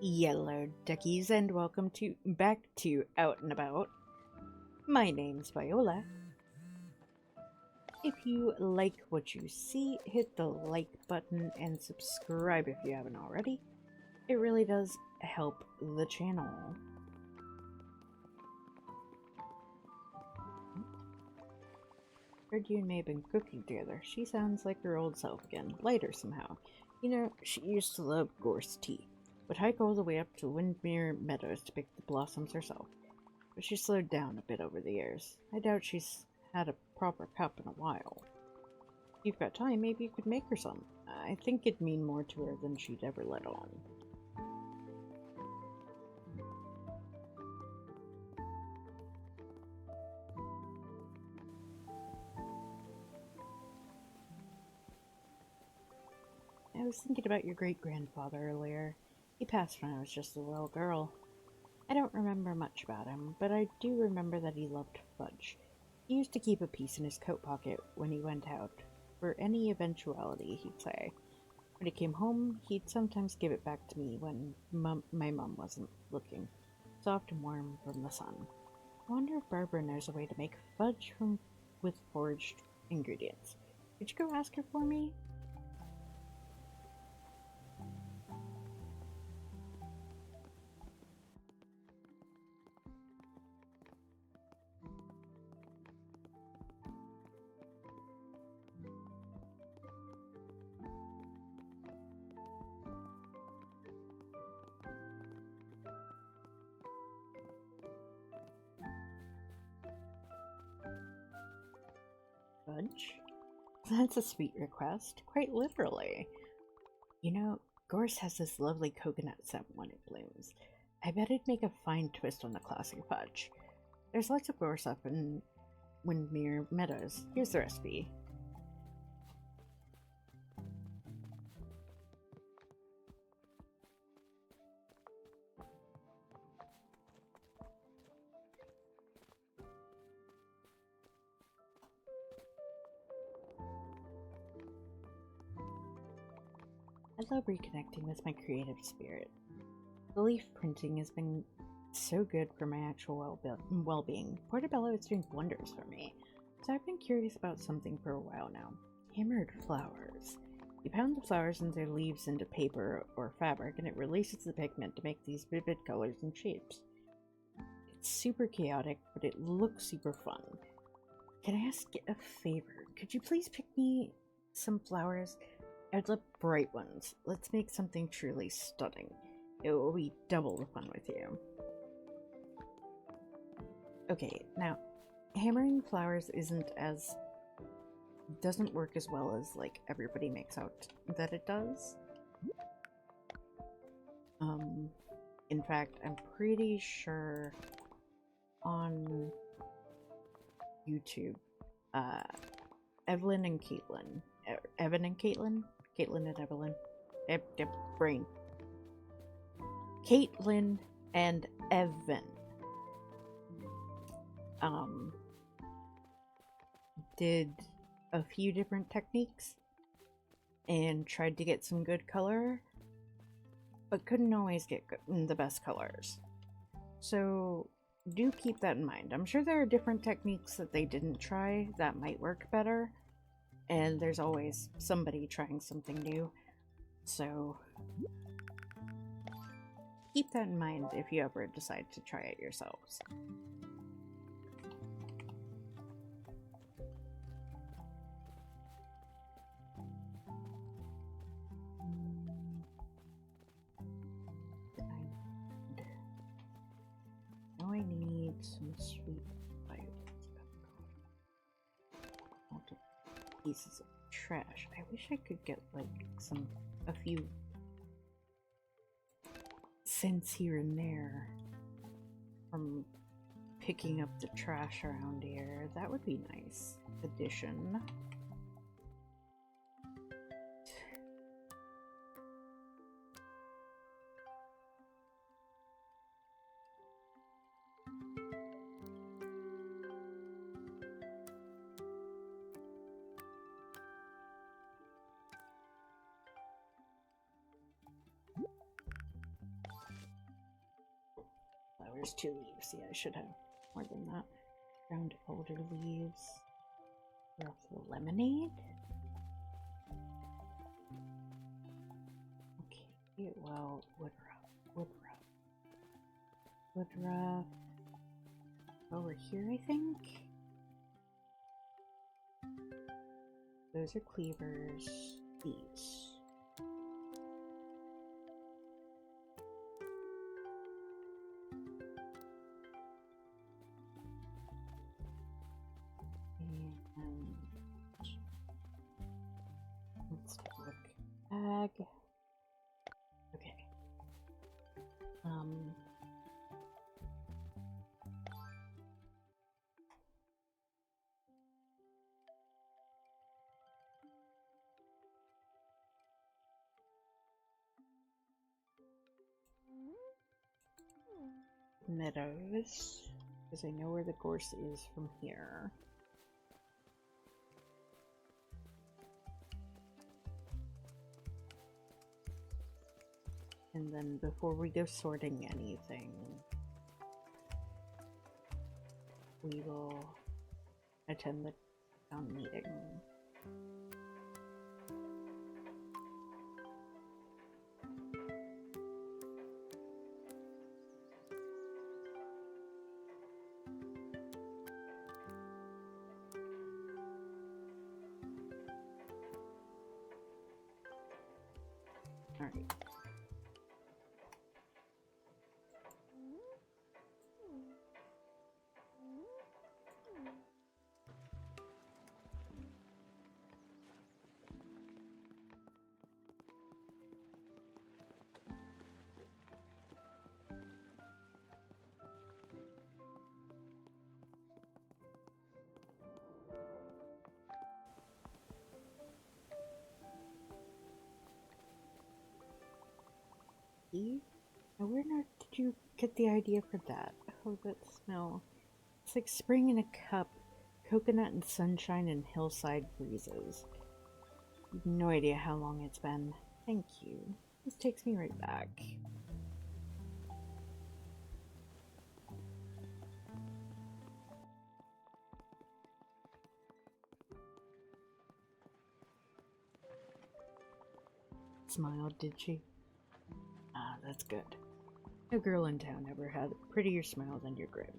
Yellow duckies, and welcome to back to Out and About. My name's Viola. If you like what you see, hit the like button and subscribe if you haven't already. It really does help the channel. Heard you and May have been cooking together. She sounds like her old self again, lighter somehow. You know, she used to love gorse tea. Would hike all the way up to Windmere Meadows to pick the blossoms herself. But she slowed down a bit over the years. I doubt she's had a proper cup in a while. If you've got time, maybe you could make her some. I think it'd mean more to her than she'd ever let on. I was thinking about your great-grandfather earlier. He passed when I was just a little girl. I don't remember much about him, but I do remember that he loved fudge. He used to keep a piece in his coat pocket when he went out. For any eventuality, he'd say. When he came home, he'd sometimes give it back to me when my mum wasn't looking, soft and warm from the sun. I wonder if Barbara knows a way to make fudge with foraged ingredients. Could you go ask her for me? Fudge? That's a sweet request, quite literally. You know, gorse has this lovely coconut scent when it blooms. I bet it'd make a fine twist on the classic fudge. There's lots of gorse up in Windmere Meadows. Here's the recipe. I love reconnecting with my creative spirit. The leaf printing has been so good for my actual well-being. Portobello is doing wonders for me. So I've been curious about something for a while now. Hammered flowers. You pound the flowers and their leaves into paper or fabric, and it releases the pigment to make these vivid colors and shapes. It's super chaotic, but it looks super fun. Can I ask a favor? Could you please pick me some flowers? I'd love bright ones. Let's make something truly stunning. It will be double the fun with you. Okay, now, hammering flowers doesn't work as well as, like, everybody makes out that it does. In fact, I'm pretty sure on YouTube, Evelyn and Caitlin, Evan and Caitlin? Caitlin and Evelyn. Brain. Caitlin and Evan did a few different techniques and tried to get some good color, but couldn't always get the best colors. So do keep that in mind. I'm sure there are different techniques that they didn't try that might work better, and there's always somebody trying something new. So keep that in mind if you ever decide to try it yourselves. Now I need some sweet violets. Multiple pieces of trash. I wish I could get like a few cents here and there from picking up the trash around here. That would be nice addition. flowers, 2 leaves. Yeah, I should have more than that. Ground alder leaves. Rough lemonade? Okay, well, wood rough. Over here, I think? Those are cleavers. These. And let's take a look. Bag. Okay. Meadows, because I know where the gorse is from here. And then before we go sorting anything, we will attend the town meeting. Alright. Now, where did you get the idea for that? Oh, that smell. It's like spring in a cup, coconut and sunshine and hillside breezes. You've no idea how long it's been. Thank you. This takes me right back. Smiled, did she? Ah, that's good. No girl in town ever had a prettier smile than your grandma.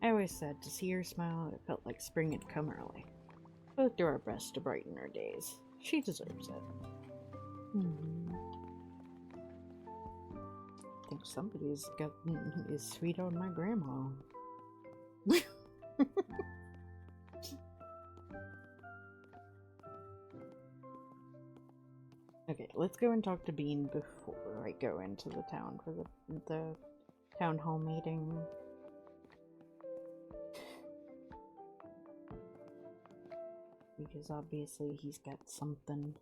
I always said to see her smile, it felt like spring had come early. Both do our best to brighten her days. She deserves it. I think somebody's is sweet on my grandma. Okay, let's go and talk to Bean before I go into the town for the town hall meeting. Because obviously he's got something.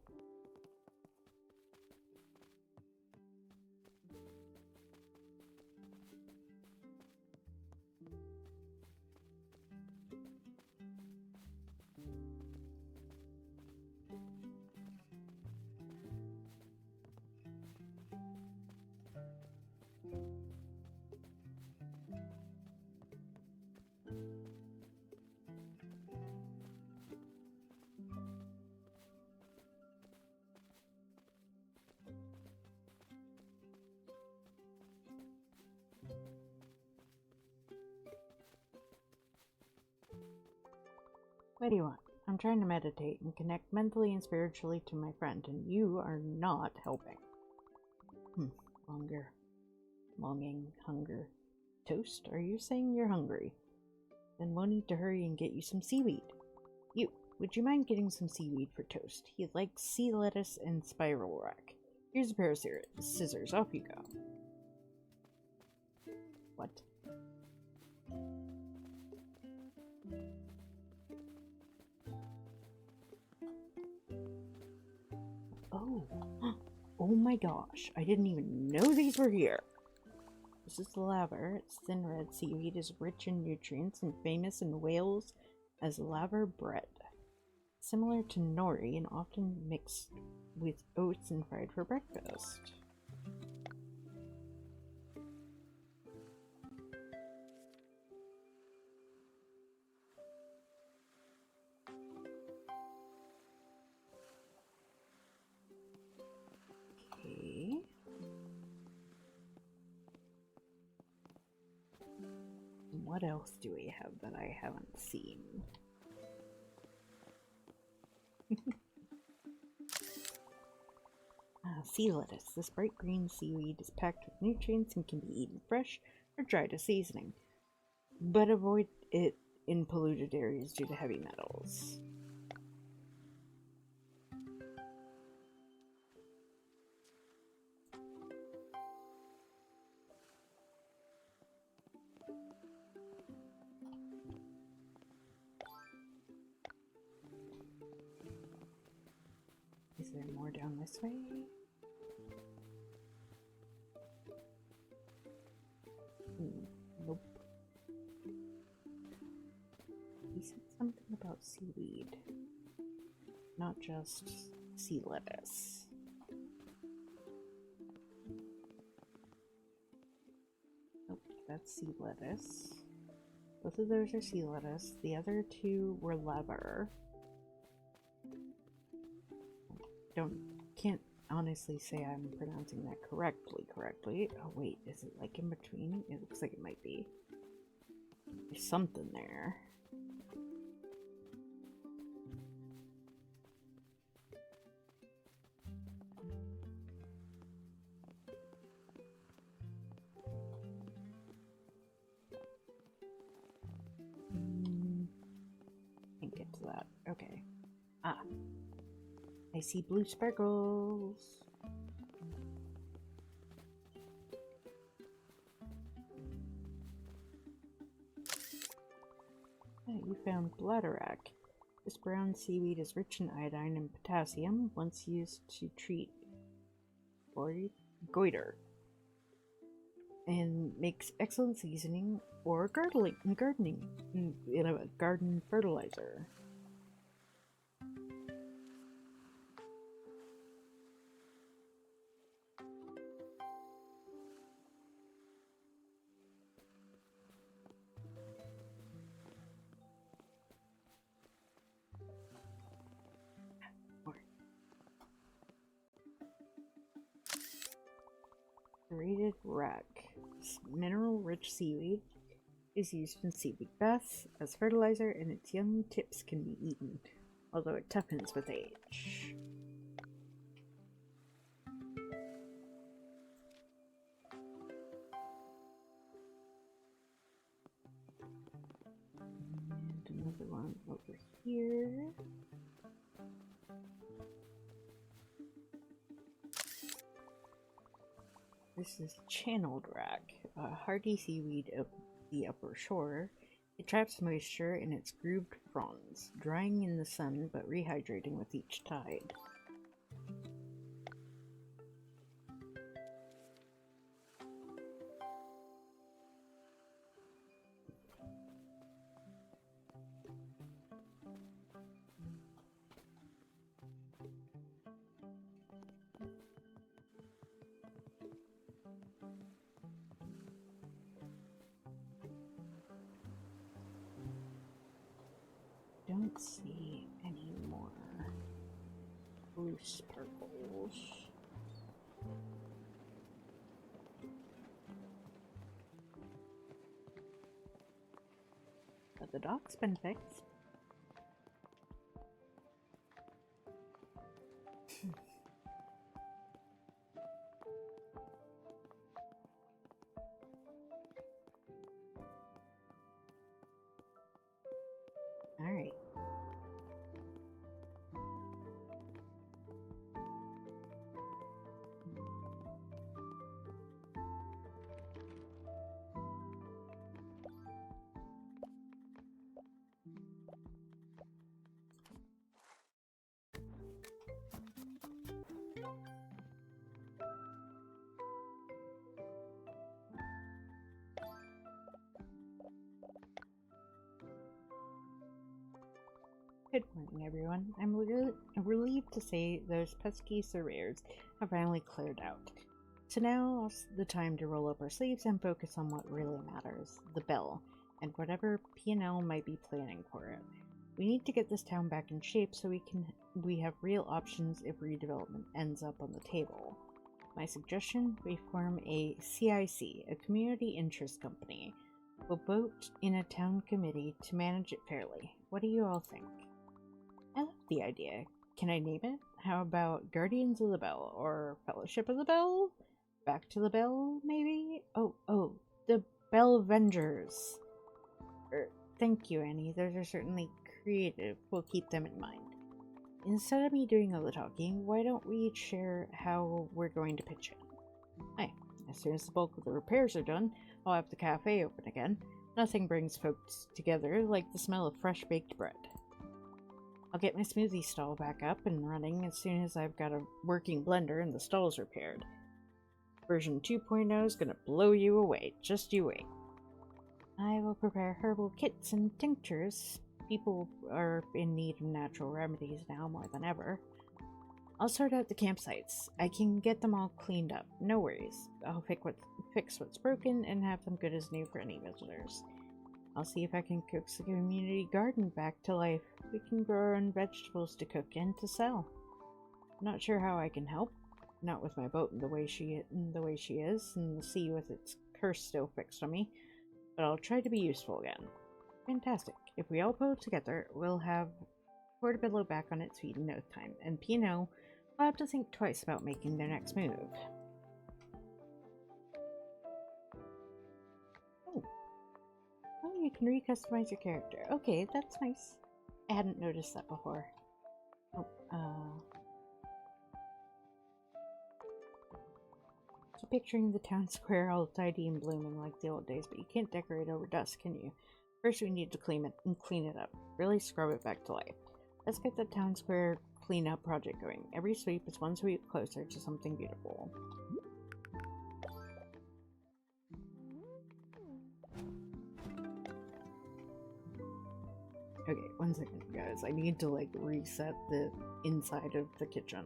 What do you want? I'm trying to meditate and connect mentally and spiritually to my friend, and you are not helping. Longing, hunger. Toast, are you saying you're hungry? Then we'll need to hurry and get you some seaweed. You, would you mind getting some seaweed for Toast? He likes sea lettuce and spiral rack. Here's a pair of scissors. Off you go. What? Oh my gosh, I didn't even know these were here. This is laver. It's thin red seaweed, is rich in nutrients and famous in Wales as laver bread. Similar to nori and often mixed with oats and fried for breakfast. what else do we have that I haven't seen? Sea lettuce. This bright green seaweed is packed with nutrients and can be eaten fresh or dried as seasoning, but avoid it in polluted areas due to heavy metals. Is there more down this way? Nope. He said something about seaweed, not just sea lettuce. Nope, that's sea lettuce. Both of those are sea lettuce. The other two were leather. Can't honestly say I'm pronouncing that correctly. Oh wait, is it like in between? It looks like it might be. There's something there. Can't get to that. Okay. Ah. I see blue sparkles. You found bladderwrack. This brown seaweed is rich in iodine and potassium, once used to treat goiter, and makes excellent seasoning or garden fertilizer. Serrated wrack. This mineral-rich seaweed is used in seaweed baths as fertilizer, and its young tips can be eaten, although it toughens with age. And another one over here. This is channeled wrack, a hardy seaweed of the upper shore. It traps moisture in its grooved fronds, drying in the sun but rehydrating with each tide. Don't see any more blue sparkles. But the dock's been fixed. All right. Good morning, everyone. I'm relieved to say those pesky surveyors have finally cleared out. So now's the time to roll up our sleeves and focus on what really matters, the bell, and whatever P&L might be planning for it. We need to get this town back in shape so we have real options if redevelopment ends up on the table. My suggestion, we form a CIC, a community interest company. We'll vote in a town committee to manage it fairly. What do you all think? I love the idea. Can I name it? How about Guardians of the Bell or Fellowship of the Bell? Back to the Bell, maybe? Oh, the Bell Avengers. Thank you, Annie. Those are certainly creative. We'll keep them in mind. Instead of me doing all the talking, why don't we each share how we're going to pitch in? Hey, as soon as the bulk of the repairs are done, I'll have the cafe open again. Nothing brings folks together like the smell of fresh baked bread. I'll get my smoothie stall back up and running as soon as I've got a working blender and the stalls repaired. Version 2.0 is gonna blow you away. Just you wait. I will prepare herbal kits and tinctures. People are in need of natural remedies now more than ever. I'll sort out the campsites. I can get them all cleaned up. No worries. I'll fix what's broken and have them good as new for any visitors. I'll see if I can coax the community garden back to life. We can grow our own vegetables to cook and to sell. I'm not sure how I can help. Not with my boat the way she is, and the sea with its curse still fixed on me. But I'll try to be useful again. Fantastic. If we all pull together, we'll have Portobello back on its feet in no time, and P&O will have to think twice about making their next move. Oh, you can recustomize your character. Okay, that's nice. I hadn't noticed that before. So picturing the town square all tidy and blooming like the old days, but you can't decorate over dusk, can you? First we need to clean it up. Really scrub it back to life. Let's get the town square cleanup project going. Every sweep is one sweep closer to something beautiful. Okay, 1 second, guys. I need to, like, reset the inside of the kitchen.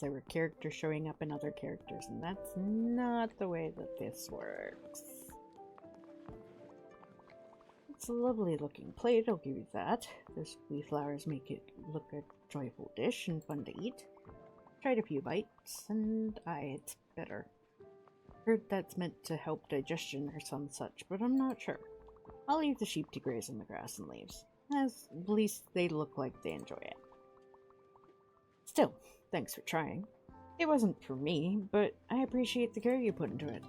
There were characters showing up in other characters, and that's not the way that this works. It's a lovely looking plate, I'll give you that. Those wee flowers make it look a joyful dish and fun to eat. Tried a few bites, and it's better. Heard that's meant to help digestion or some such, but I'm not sure. I'll leave the sheep to graze in the grass and leaves, as at least they look like they enjoy it. Still, thanks for trying. It wasn't for me, but I appreciate the care you put into it.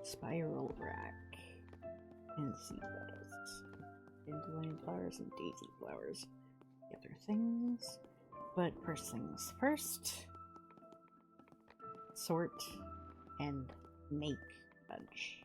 Spiral rack and seed petals. Dandelion flowers and daisy flowers. The other things. But first things first. Sort and make bunch.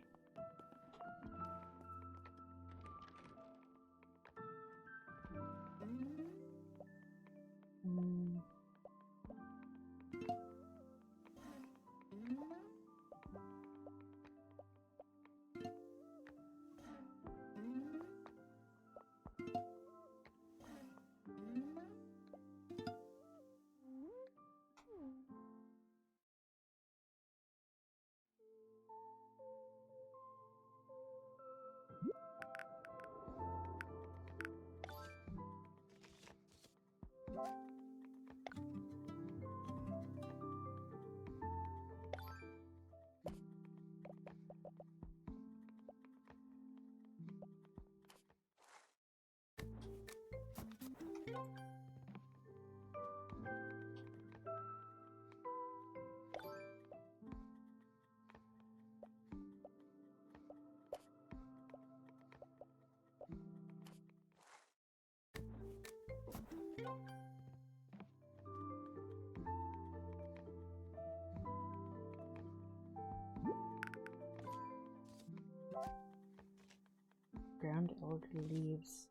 Ground elder leaves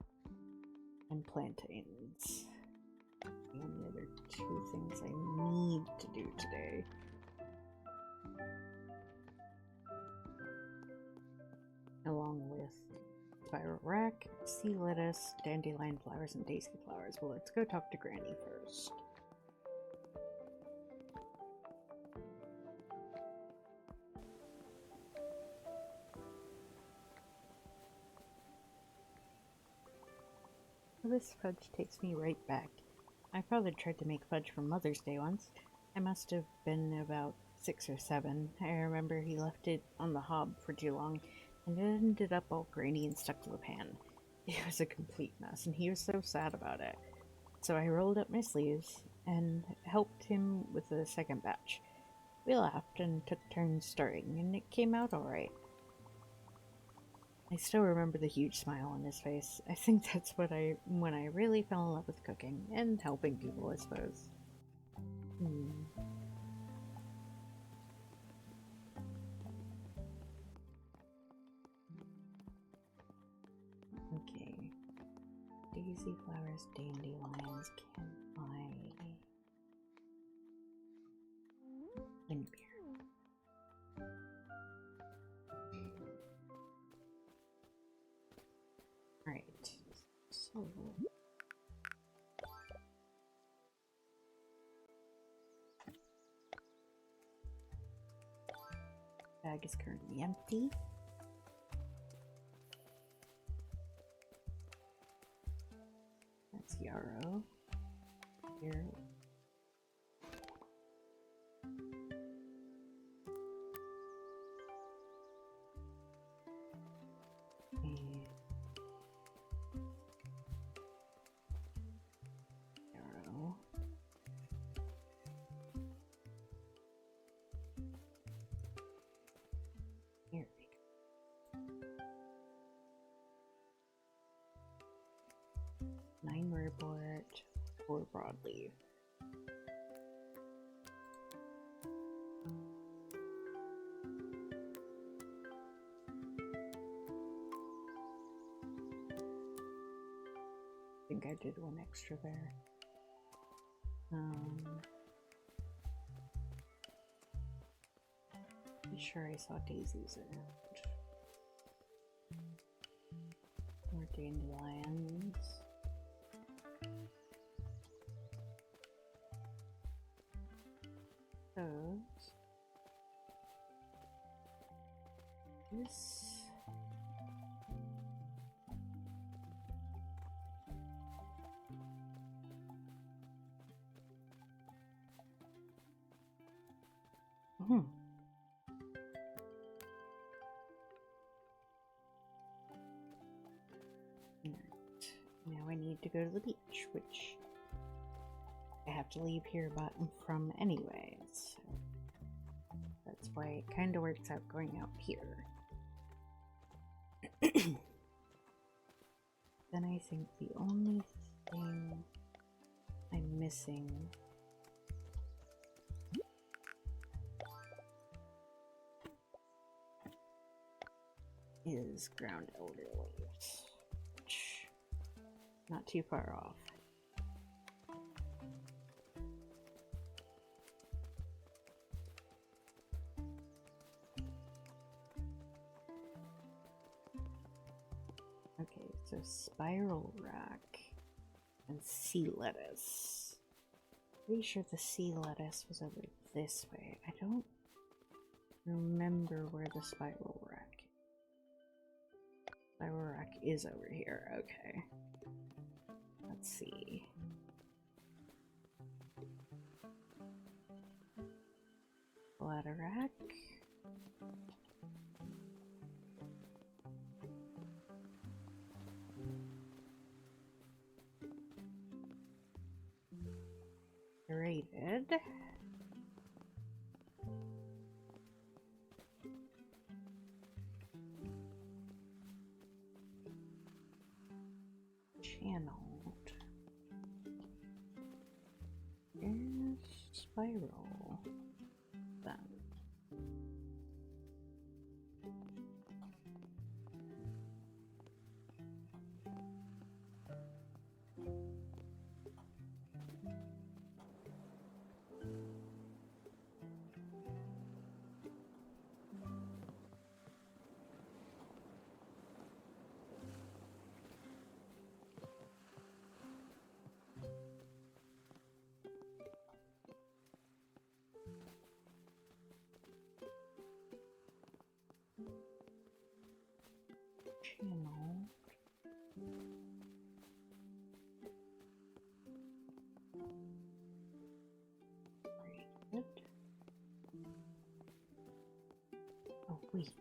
and plantains. The only other 2 things I need to do today. spiral rack, sea lettuce, dandelion flowers, and daisy flowers. Well, let's go talk to Granny first. This fudge takes me right back. My father tried to make fudge for Mother's Day once. I must have been about 6 or 7. I remember he left it on the hob for too long, and it ended up all grainy and stuck to the pan. It was a complete mess, and he was so sad about it. So I rolled up my sleeves and helped him with the second batch. We laughed and took turns stirring, and it came out alright. I still remember the huge smile on his face. I think that's when I really fell in love with cooking and helping people, I suppose. Okay. Daisy flowers, dandelions, can I... Wind beer. Alright, so... Bag is currently empty. That's yarrow. Here. Report or broadleaf. I think I did one extra there. Pretty sure I saw daisies around. More dandelions. This Now I need to go to the beach, which I have to leave here from anyways. So that's why it kind of works out going out here. Then I think the only thing I'm missing is ground elder leaves, which not too far off. Okay, so spiral rack and sea lettuce. Pretty sure the sea lettuce was over this way. I don't remember where the spiral rack is over here. Okay. Let's see. Ladder rack. Rated. Channeled. And spiral. Then. Wait.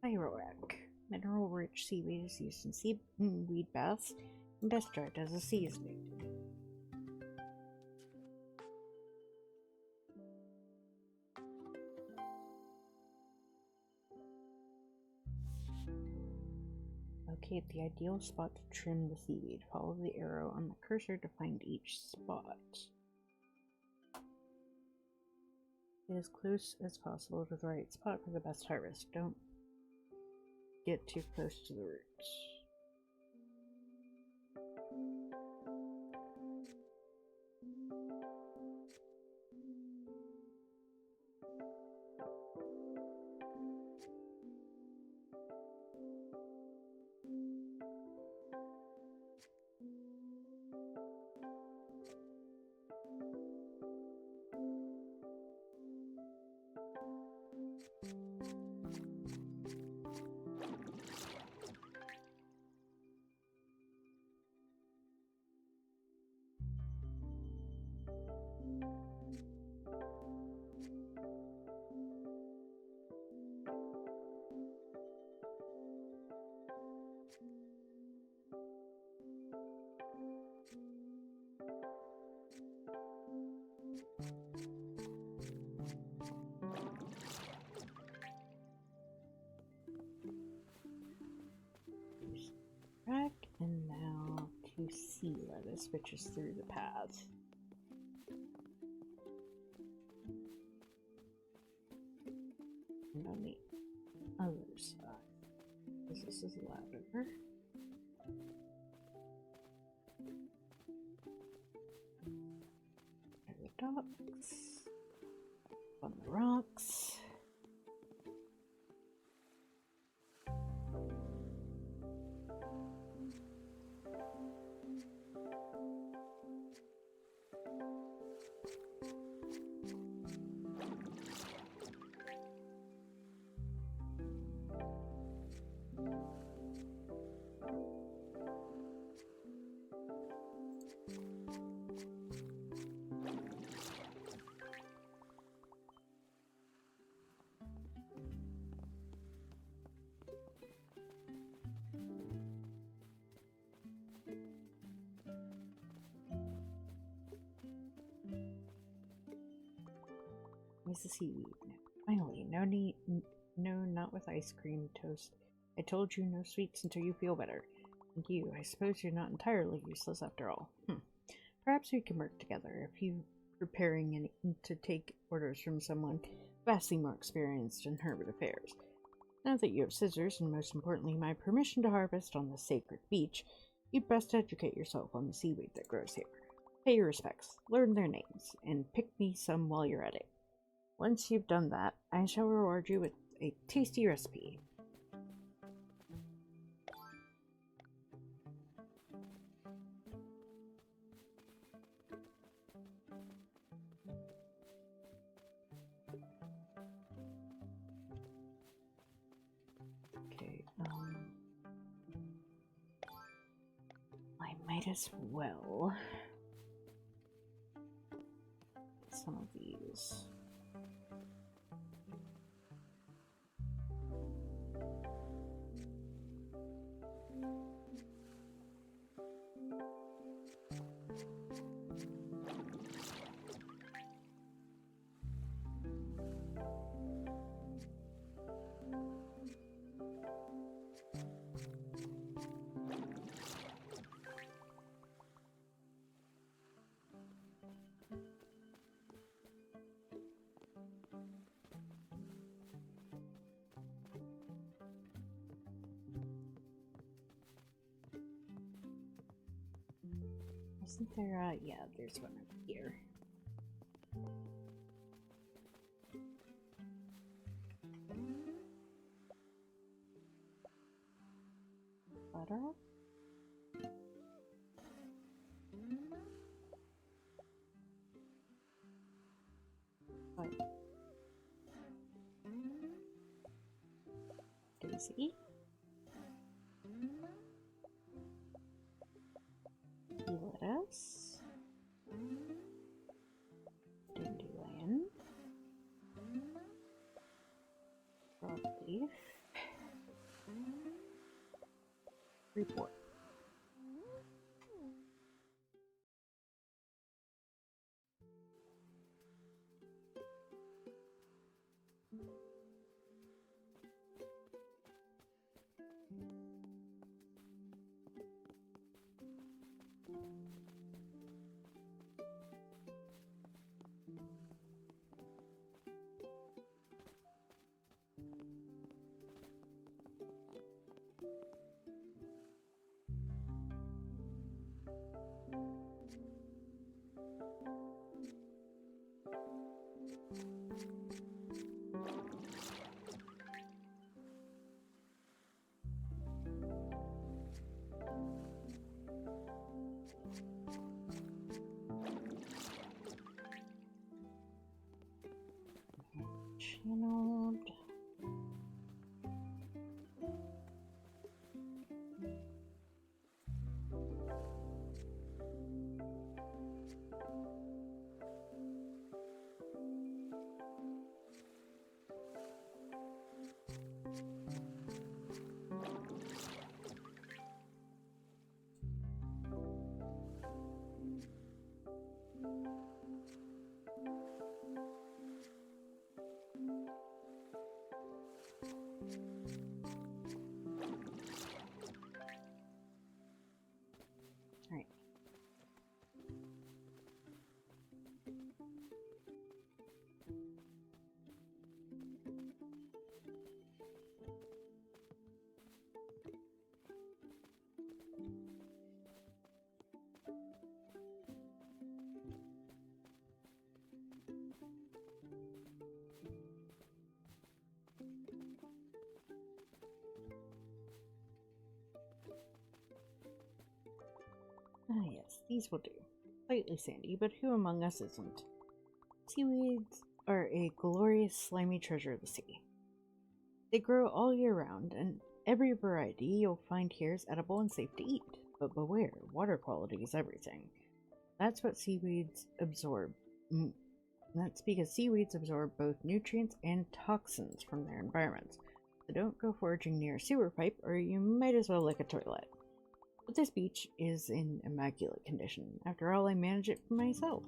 Pyroac. Mineral-rich seaweed is used in seaweed baths and best dried as a seasoning. Locate the ideal spot to trim the seaweed. Follow the arrow on the cursor to find each spot. Get as close as possible to the right spot for the best harvest. Don't get too close to the roots. And now to sea lettuce, which is through the path. And on the other side, because this is louder. There are the docks, on the rocks. Where's the seaweed? Finally, no, not with ice cream toast. I told you no sweets until you feel better. And you, I suppose you're not entirely useless after all. Perhaps we can work together if you preparing to take orders from someone vastly more experienced in hermit affairs. Now that you have scissors, and most importantly my permission to harvest on the sacred beach, you'd best educate yourself on the seaweed that grows here. Pay your respects, learn their names, and pick me some while you're at it. Once you've done that, I shall reward you with a tasty recipe. Okay, I might as well get some of these. Isn't there, yeah, there's one over here. Butter? What? Daisy? Viola? Report. Channeled. Alright. Ah yes, these will do. Slightly sandy, but who among us isn't? Seaweeds are a glorious slimy treasure of the sea. They grow all year round, and every variety you'll find here is edible and safe to eat. But beware, water quality is everything. That's what seaweeds absorb. That's because seaweeds absorb both nutrients and toxins from their environments. So don't go foraging near a sewer pipe, or you might as well lick a toilet. But this beach is in immaculate condition. After all, I manage it for myself.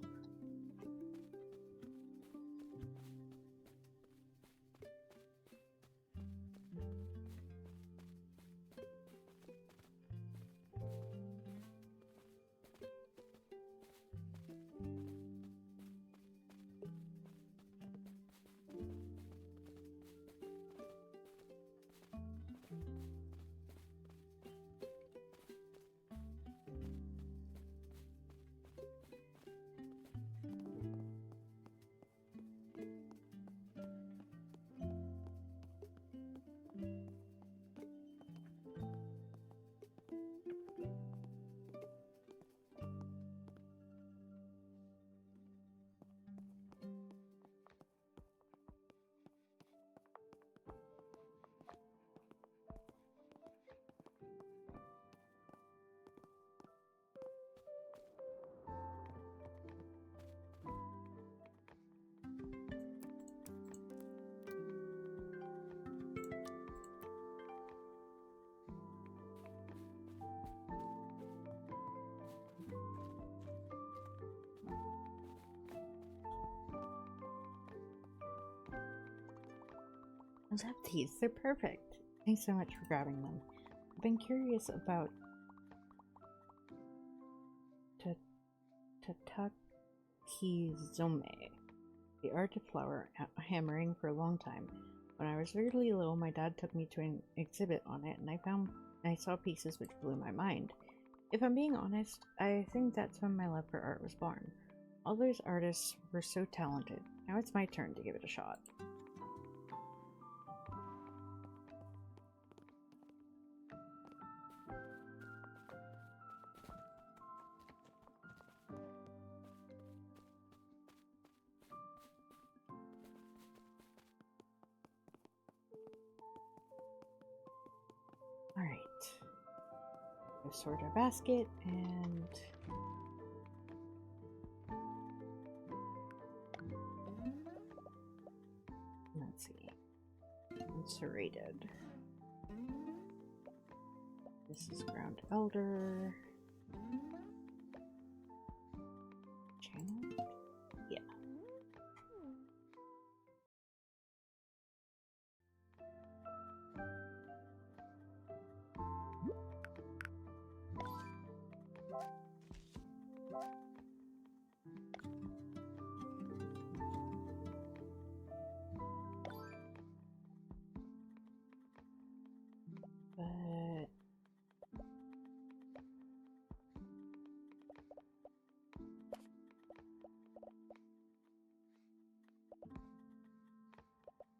I love these. They're perfect. Thanks so much for grabbing them. I've been curious about Tatakizome, the art of flower hammering, for a long time. When I was really little, my dad took me to an exhibit on it, and I saw pieces which blew my mind. If I'm being honest, I think that's when my love for art was born. All those artists were so talented. Now it's my turn to give it a shot. Alright. Go sort our basket and let's see. Serrated. This is ground elder. Channel? Yeah. But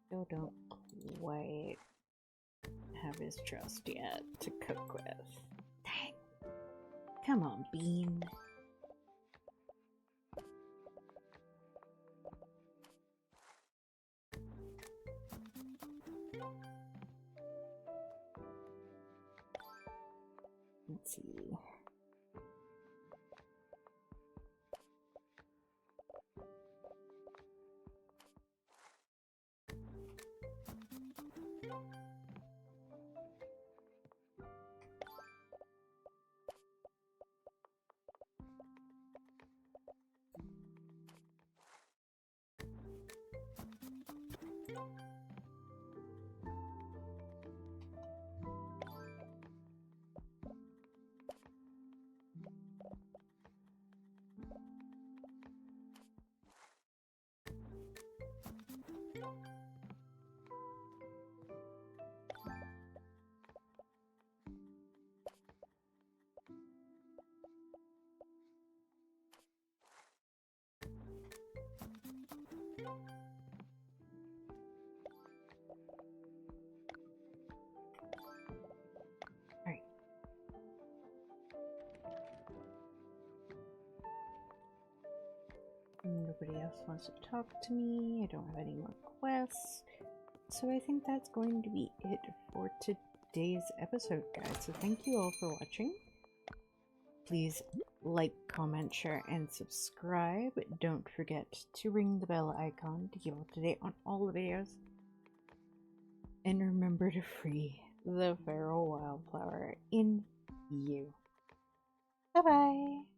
still don't quite have his trust yet to cook with. Dang. Come on, Bean. Let's see. Alright. Nobody else wants to talk to me. I don't have any more quests. So I think that's going to be it for today's episode, guys. So thank you all for watching. Please like, comment, share, and subscribe. Don't forget to ring the bell icon to keep up to date on all the videos. And remember to free the feral wildflower in you. Bye-bye!